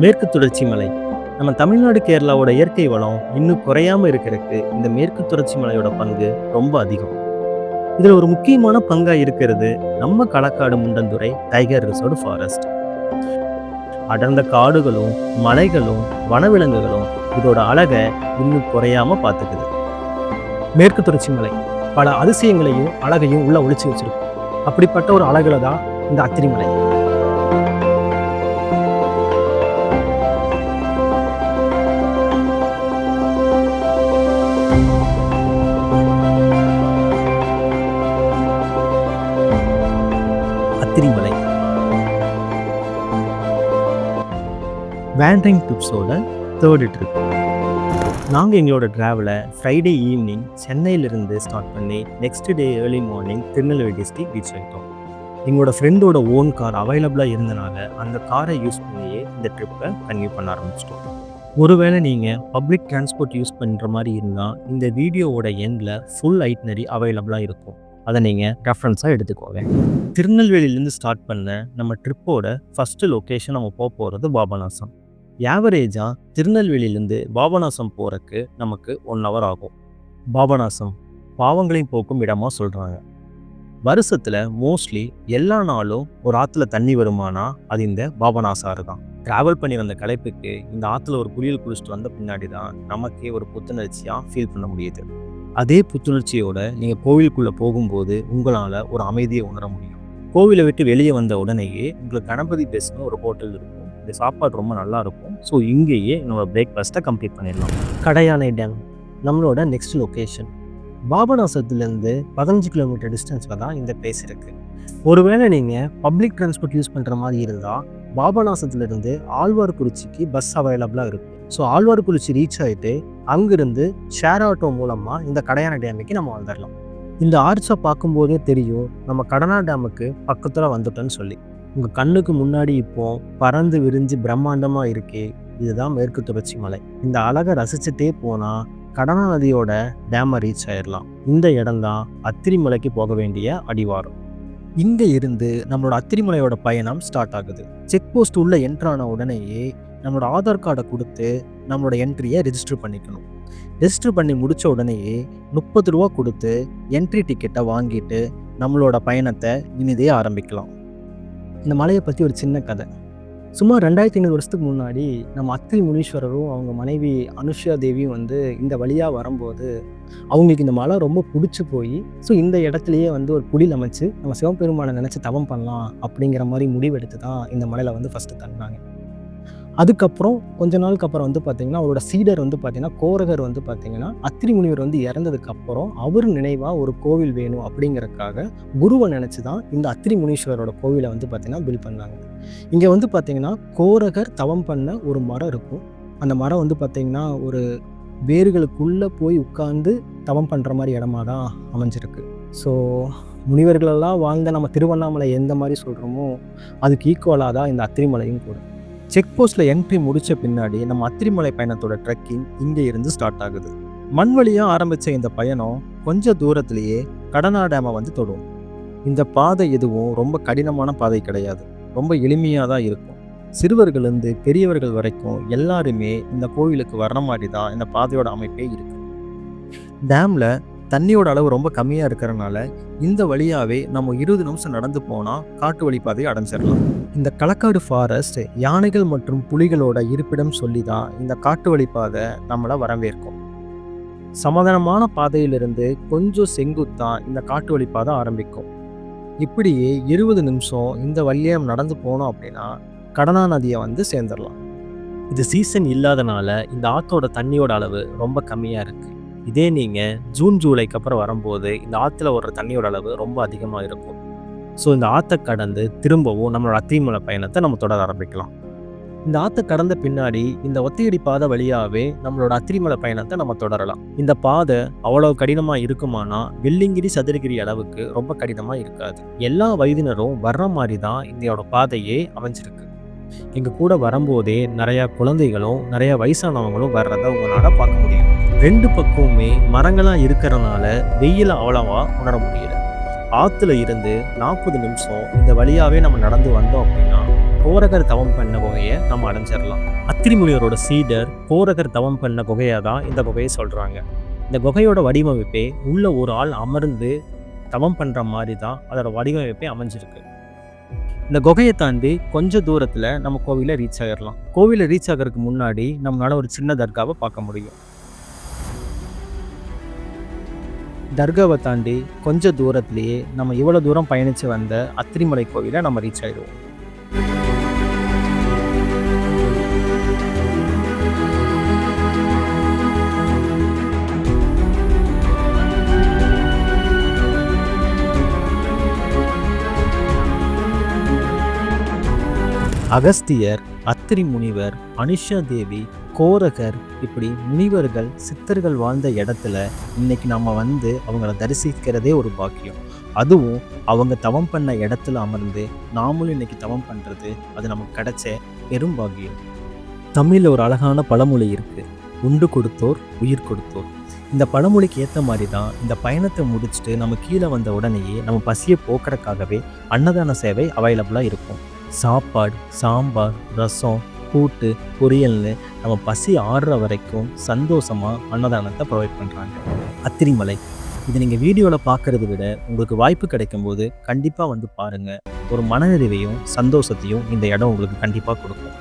மேற்கு தொடர்ச்சி மலை நம்ம தமிழ்நாடு கேரளாவோட இயற்கை வளம் இன்னும் குறையாம இருக்கிறதுக்கு இந்த மேற்கு தொடர்ச்சி மலையோட பங்கு ரொம்ப அதிகம். இதுல ஒரு முக்கியமான பங்கா இருக்கிறது நம்ம Kalakkad Mundanthurai tiger reserve forest. அடர்ந்த காடுகளும் மலைகளும் வனவிலங்குகளும் இதோட அழகை இன்னும் குறையாம பார்த்துக்குது. மேற்கு தொடர்ச்சி மலை பல அதிசயங்களையும் அழகையும் உள்ள ஒளிச்சு வச்சிருக்கும். அப்படிப்பட்ட ஒரு அழகுல தான் இந்த அத்திரிமலை. அத்திரிமலை வேண்டரிங் ட்ரிப்ஸோட தேர்டு ட்ரிப். நாங்கள் எங்களோட ட்ராவலை ஃப்ரைடே ஈவினிங் சென்னையிலிருந்து ஸ்டார்ட் பண்ணி next day early morning Tirunelveli district reach ஆகிட்டோம். எங்களோட ஃப்ரெண்டோட ஓன் கார் அவைலபிளாக இருந்தனால அந்த காரை யூஸ் பண்ணியே இந்த ட்ரிப்பை கன்டினியூ பண்ண ஆரம்பிச்சிட்டோம். ஒருவேளை நீங்கள் பப்ளிக் டிரான்ஸ்போர்ட் யூஸ் பண்ணுற மாதிரி இருந்தால் இந்த வீடியோவோட எண்டில் ஃபுல் ஐட்னரி அவைலபிளாக இருக்கும். அதை நீங்கள் ரெஃபரன்ஸாக எடுத்துக்கோங்க. திருநெல்வேலியிலேருந்து ஸ்டார்ட் பண்ண நம்ம ட்ரிப்போட ஃபஸ்ட்டு லொக்கேஷன் நம்ம போகிறது பாபநாசம். ஆவரேஜாக திருநெல்வேலியிலேருந்து பாபநாசம் போகிறக்கு நமக்கு 1 hour ஆகும். பாபநாசம் பாவங்களையும் போக்கும் இடமாக சொல்கிறாங்க. வருஷத்தில் மோஸ்ட்லி எல்லா நாளும் ஒரு ஆற்றுல தண்ணி வருமானா அது இந்த பாபநாசாறு தான். ட்ராவல் பண்ணி வந்த களைப்புக்கு இந்த ஆற்றுல ஒரு குளியல் குளிச்சுட்டு வந்த பின்னாடி தான் நமக்கே ஒரு புத்துணர்ச்சியாக ஃபீல் பண்ண முடியுது. அதே புத்துணர்ச்சியோட நீங்கள் கோவிலுக்குள்ளே போகும்போது உங்களால் ஒரு அமைதியை உணர முடியும். கோவிலை விட்டு வெளியே வந்த உடனேயே உங்களுக்கு கணபதி பேசுன ஒரு ஹோட்டல் இருக்கும். இந்த சாப்பாடு ரொம்ப நல்லா இருக்கும். ஸோ இங்கேயே நம்ம பிரேக்ஃபாஸ்ட்டை கம்ப்ளீட் பண்ணிடலாம். கடையானை டேம் நம்மளோட நெக்ஸ்ட் லொக்கேஷன். பாபநாசத்துலேருந்து 15 கிலோமீட்டர் டிஸ்டன்ஸில் தான் இந்த பிளேஸ் இருக்குது. ஒருவேளை நீங்கள் பப்ளிக் டிரான்ஸ்போர்ட் யூஸ் பண்ணுற மாதிரி இருந்தால் பாபநாசத்துலேருந்து ஆழ்வார்குறிச்சிக்கு பஸ் அவைலபிளாக இருக்குது. ஸோ ஆழ்வார்குறிச்சி ரீச் ஆகிட்டு அங்கிருந்து ஷேர் ஆட்டோ மூலமாக இந்த கடையானை டேமுக்கு நம்ம வந்துடலாம். இந்த ஆர்ச்சை பார்க்கும்போதே தெரியும் நம்ம கடனா டேமுக்கு பக்கத்தில் வந்துட்டோன்னு சொல்லி. உங்கள் கண்ணுக்கு முன்னாடி இப்போ பறந்து விரிஞ்சு பிரம்மாண்டமாக இருக்கே, இதுதான் மேற்கு தொடர்ச்சி மலை. இந்த அழகை ரசிச்சுட்டே போனால் கடனா நதியோட டேமை ரீச் ஆயிடலாம். இந்த இடம்தான் அத்திரிமலைக்கு போக வேண்டிய அடிவாரம். இங்கே இருந்து நம்மளோட அத்திரிமலையோட பயணம் ஸ்டார்ட் ஆகுது. செக் போஸ்ட் உள்ள என்ட்ரான உடனேயே நம்மளோட ஆதார் கார்டை கொடுத்து நம்மளோட என்ட்ரியை ரெஜிஸ்டர் பண்ணிக்கணும். ரெஜிஸ்டர் பண்ணி முடித்த உடனேயே 30 ரூபா கொடுத்து என்ட்ரி டிக்கெட்டை வாங்கிட்டு நம்மளோட பயணத்தை இனிதே ஆரம்பிக்கலாம். இந்த மலையை பற்றி ஒரு சின்ன கதை. சுமார் 2500 வருஷத்துக்கு முன்னாடி நம்ம அத்திரி முனீஸ்வரரும் அவங்க மனைவி அனுஷா தேவியும் இந்த வழியாக வரும்போது அவங்களுக்கு இந்த மலை ரொம்ப பிடிச்சி போய் இந்த இடத்துலையே ஒரு குடில் அமைச்சு நம்ம சிவபெருமானை நினச்சி தவம் பண்ணலாம் அப்படிங்கிற மாதிரி முடிவெடுத்து தான் இந்த மலையில் ஃபஸ்ட்டு தங்கினாங்க. அதுக்கப்புறம் கொஞ்ச நாளுக்கு அப்புறம் பார்த்திங்கன்னா அவரோட சீடர் பார்த்திங்கன்னா கோரகர் பார்த்திங்கன்னா அத்திரி முனிவர் இறந்ததுக்கப்புறம் அவர் நினைவாக ஒரு கோவில் வேணும் அப்படிங்கிறதுக்காக குருவை நினச்சி தான் இந்த அத்திரி முனீஸ்வரோட கோவிலை பார்த்திங்கன்னா பில்ட் பண்ணாங்க. இங்கே பார்த்திங்கன்னா கோரகர் தவம் பண்ண ஒரு மரம் இருக்கும். அந்த மரம் பார்த்திங்கன்னா ஒரு வேர்களுக்குள்ளே போய் உட்கார்ந்து தவம் பண்ணுற மாதிரி இடமா தான் அமைஞ்சிருக்கு. ஸோ முனிவர்களெல்லாம் வாழ்ந்த நம்ம திருவண்ணாமலை எந்த மாதிரி சொல்கிறோமோ அதுக்கு ஈக்குவலாக தான் இந்த அத்திரிமலையும் கூட. செக் போஸ்ட்டில் என்ட்ரி முடித்த பின்னாடி நம்ம அத்திரிமலை பயணத்தோட ட்ரெக்கிங் இங்கே இருந்து ஸ்டார்ட் ஆகுது. மண் வழியாக ஆரம்பித்த இந்த பயணம் கொஞ்சம் தூரத்துலேயே கடனா டேமை தொடும். இந்த பாதை எதுவும் ரொம்ப கடினமான பாதை கிடையாது, ரொம்ப எளிமையாக தான் இருக்கும். சிறுவர்கள்லேருந்து பெரியவர்கள் வரைக்கும் எல்லாருமே இந்த கோவிலுக்கு வர்ற மாதிரி தான் இந்த பாதையோட அமைப்பே இருக்குது. டேமில் தண்ணியோட அளவு ரொம்ப கம்மியாக இருக்கிறனால இந்த வழியாகவே நம்ம 20 நிமிஷம் நடந்து போனால் காட்டு வழி பாதையை அடைஞ்சிடலாம். இந்த களக்காடு ஃபாரஸ்ட் யானைகள் மற்றும் புலிகளோட இருப்பிடம் சொல்லி தான் இந்த காட்டு வழி பாதை நம்மளை வரவேற்கும். சமாதானமான பாதையிலிருந்து கொஞ்சம் செங்குத்தான் இந்த காட்டு வழி பாதை ஆரம்பிக்கும். இப்படியே 20 நிமிஷம் இந்த வழியாக நடந்து போனோம் அப்படின்னா கடனா நதியை சேர்ந்துடலாம். இது சீசன் இல்லாதனால இந்த ஆற்றோட தண்ணியோட அளவு ரொம்ப கம்மியாக இருக்குது. இதே நீங்கள் ஜூன் ஜூலைக்கு அப்புறம் வரும்போது இந்த ஆற்றுல ஓடுற தண்ணியோட அளவு ரொம்ப அதிகமாக இருக்கும். ஸோ இந்த ஆற்றை கடந்து திரும்பவும் நம்மளோட அத்திரிமலை பயணத்தை நம்ம தொடர ஆரம்பிக்கலாம். இந்த ஆற்றை கடந்த பின்னாடி இந்த ஒத்தையடி பாதை வழியாகவே நம்மளோட அத்திரிமலை பயணத்தை நம்ம தொடரலாம். இந்த பாதை அவ்வளோ கடினமாக இருக்குமானா வெள்ளிங்கிரி சதுரகிரி அளவுக்கு ரொம்ப கடினமாக இருக்காது. எல்லா வயதினரும் வர்ற மாதிரி தான் இதோட பாதையே அமைஞ்சிருக்கு. எங்கள் கூட வரும்போதே நிறையா குழந்தைகளும் நிறையா வயசானவங்களும் வர்றதை உங்களால் பார்க்க முடியும். 2 பக்கமுமே மரங்களாக இருக்கிறனால வெயில அவ்வளவா உணர முடியல. ஆற்றுல இருந்து 40 நிமிஷம் இந்த வழியாகவே நம்ம நடந்து வந்தோம் அப்படின்னா கோரகர் தவம் பண்ண குகையை நம்ம அடைஞ்சிடலாம். அத்திரி முனிவரோட சீடர் கோரகர் தவம் பண்ண குகையாக தான் இந்த குகையை சொல்கிறாங்க. இந்த குகையோட வடிவமைப்பே உள்ள ஒரு ஆள் அமர்ந்து தவம் பண்ணுற மாதிரி தான் அதோட வடிவமைப்பே அமைஞ்சிருக்கு. இந்த குகையை தாண்டி கொஞ்சம் தூரத்தில் நம்ம கோவிலை ரீச் ஆகிடலாம். கோவிலை ரீச் ஆகிறதுக்கு முன்னாடி நம்மளால ஒரு சின்ன தர்காவை பார்க்க முடியும். தர்காவை தாண்டி கொஞ்சம் தூரத்துலேயே நம்ம இவ்வளோ தூரம் பயணித்து வந்த அத்திரிமலை கோவிலை நம்ம ரீச் ஆகிடுவோம். அகஸ்தியர், அத்திரி முனிவர், அனுஷா தேவி, கோரகர், இப்படி முனிவர்கள் சித்தர்கள் வாழ்ந்த இடத்துல இன்னைக்கு நம்ம வந்து அவங்கள தரிசிக்கிறதே ஒரு பாக்கியம். அதுவும் அவங்க தவம் பண்ண இடத்துல அமர்ந்து நாமளும் இன்னைக்கு தவம் பண்ணுறது அது நமக்கு கிடைச்ச பெரும் பாக்கியம். தமிழில் ஒரு அழகான பழமொழி இருக்குது, உண்டு கொடுத்தோர் உயிர் கொடுத்தோர். இந்த பழமொழிக்கு ஏற்ற மாதிரி தான் இந்த பயணத்தை முடிச்சுட்டு நம்ம கீழே வந்த உடனேயே நம்ம பசியை போக்குறதுக்காகவே அன்னதான சேவை அவைலபிளாக இருக்கும். சாப்பாடு, சாம்பார், ரசம், கூட்டு, பொரியல்னு நம்ம பசி ஆடுற வரைக்கும் சந்தோஷமாக அன்னதானத்தை ப்ரொவைட் பண்ணுறாங்க. அத்திரிமலை இது நீங்கள் வீடியோவில் பார்க்குறத விட உங்களுக்கு வாய்ப்பு கிடைக்கும்போது கண்டிப்பாக வந்து பாருங்கள். ஒரு மனநிறைவையும் சந்தோஷத்தையும் இந்த இடம் உங்களுக்கு கண்டிப்பாக கொடுக்கும்.